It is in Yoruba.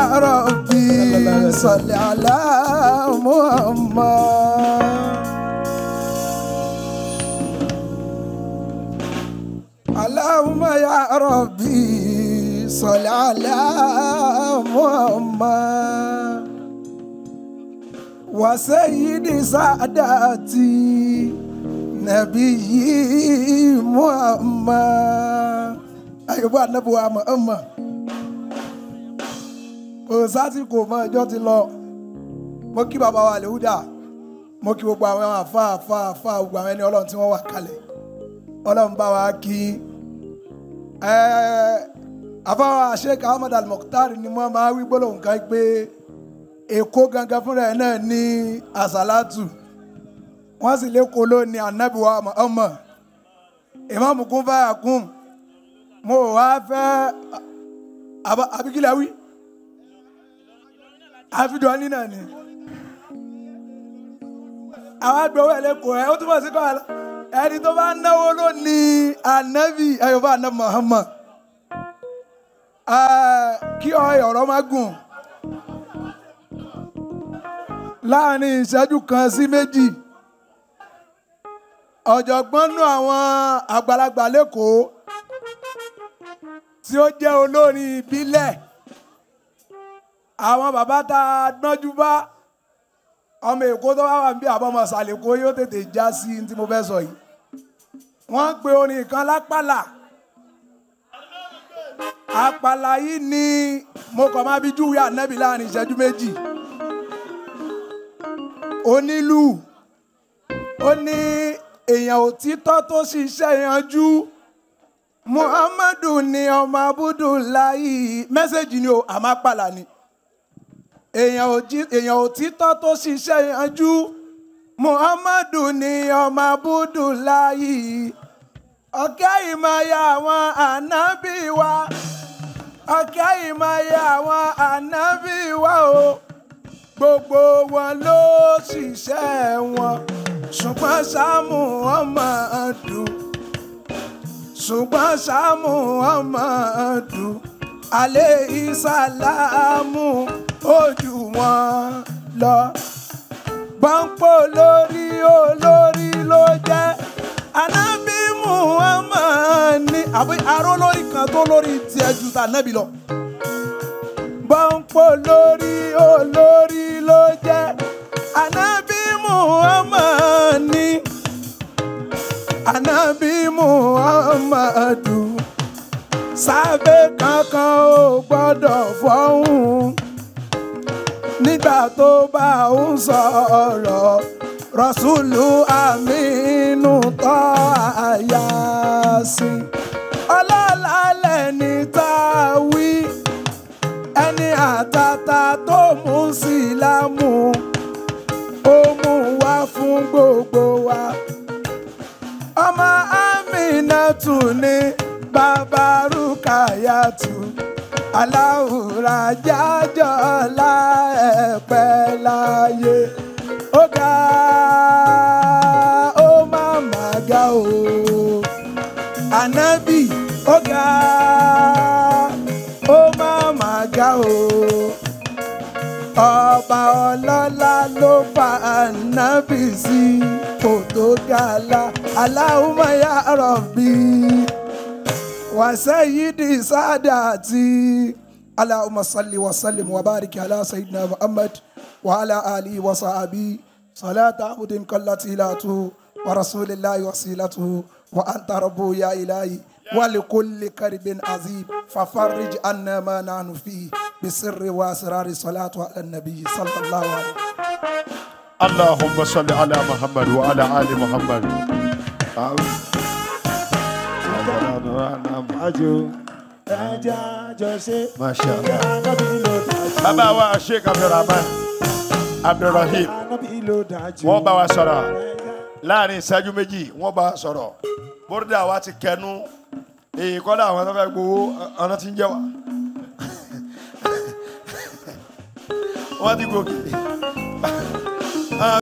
يا ربي صل على محمد اللهم يا ربي صل على محمد وسيد ساداتي نبي محمد أيوة نبوة محمد òsátì kò mọ ọjọ́ ti lọ mo kí bàbá wa Lèhúdà mo kí gbogbo àwọn àfa gbogbo àwọn ẹni Ọlọ́run tí wọ́n wà kalẹ̀ Ọlọ́run bá wa kí àfáwà Sheikh Ahmad Al-Mukhtar ni wọ́n máa wí gbólóhùn kan pé Èkó gangan fúnra ẹ̀ náà ní àsálátù wọ́n sì lẹ́kọ̀ọ́ lónìí ànábì wa Muhammad ìmáàmù kún fáyà kún mo wá fẹ́ àbíkílẹ̀ wí àfidọ́ ní náà ni àwọn agbẹ̀wò ẹlẹ́kọ̀ọ́ ẹ̀ ó túnbọ̀ sí kọ́ ẹni tó bá náwó lónìí ànábì ayọ̀bá ànábì Muhammad kí ọ̀rọ̀ má gùn láàrin ìṣẹ́jú kan sí méjì ọ̀jọ̀gbọ́n nú àwọn àgbàlagbà lẹ́kọ̀ọ́ tí ó jẹ́ olórin ìbílẹ̀ àwọn bàbá tá a gbọ́njú bá ọmọ Èkó tó wá wà níbi àbọ̀mọ̀ ṣàlẹ̀kó yóò tètè já sí tí mo fẹ́ sọ yìí wọ́n ń pe orin kan lápàlà àpàlà yìí ni mo kàn máa bí júwe ànábì láàrin ìṣẹ́jú méjì onílù ó ní èèyàn òtítọ́ tó ṣiṣẹ́ yanjú Muhammadu ni ọmọ Abdullahi mẹ́sẹ̀jì ni o àmàpàlà ni èèyàn òtítọ́ tó ṣiṣẹ́ yanjú Muhammadu ni ọmọ Abdullahi ọ̀kẹ́ ìmọ̀ya àwọn ànábì wa ọ̀kẹ́ ìmọ̀ya àwọn ànábì wa o gbogbo wọn ló ṣiṣẹ́ wọn ṣùgbọ́n sáàmù Muhammadu ṣùgbọ́n sáàmù Muhammadu alayhi salamu ojú wọn lọ gbọ́npọ̀ lórí olórí ló jẹ́ ànábì Muhammad ní àbí aró lórí kan tó lórí tiẹ̀ ju tànábì lọ gbọ́npọ̀ lórí olórí ló jẹ́ ànábì Muhammad ní ànábì Muhammadu sábẹ́ kankan ò gbọ́dọ̀ fọ́hùn nígbà tó bá ń sọ̀rọ̀ Rasulu Aminu tọ́ àyà sí ọlọ́lálẹ̀ ní táwí ẹni àtàtà tó mú sílámù ó mú wá fún gbogbo wa ọmọ Aminatu ní bàbá Rukayatu aláwùrà jájọ́ láẹ̀pẹ́ láyé ó ga ó má má ga o ànábì ó ga ó má má ga o ọba ọlọ́lá ló fa ànábì sí kò tó gàlà Allahumma ya Rabbi wa sayyidi sadati Allahumma salli wa sallim wa barik ala sayyidina Muhammad wa ala alihi wa sahbihi salata abudin kallati latu wa rasulillahi wasilatuhu wa anta rabbu ya ilahi wa likulli karibin azim fafarrij anna ma nahnu fi bisirri wa asrari salatu ala nabi sallallahu alaihi Allahumma salli ala Muhammad wa ala ali Muhammad. Masha Allah. Bàbá wa Sheikh Abdulrahim wọ́n bá wa sọ̀rọ̀ láàrin ìṣẹ́jú méjì wọ́n bá wa sọ̀rọ̀ bórídà wa ti kẹnu èyí kọ́lá àwọn tó fẹ́ gbowó ọ̀nà tí ń jẹ́ wa wọ́n ti gòkè.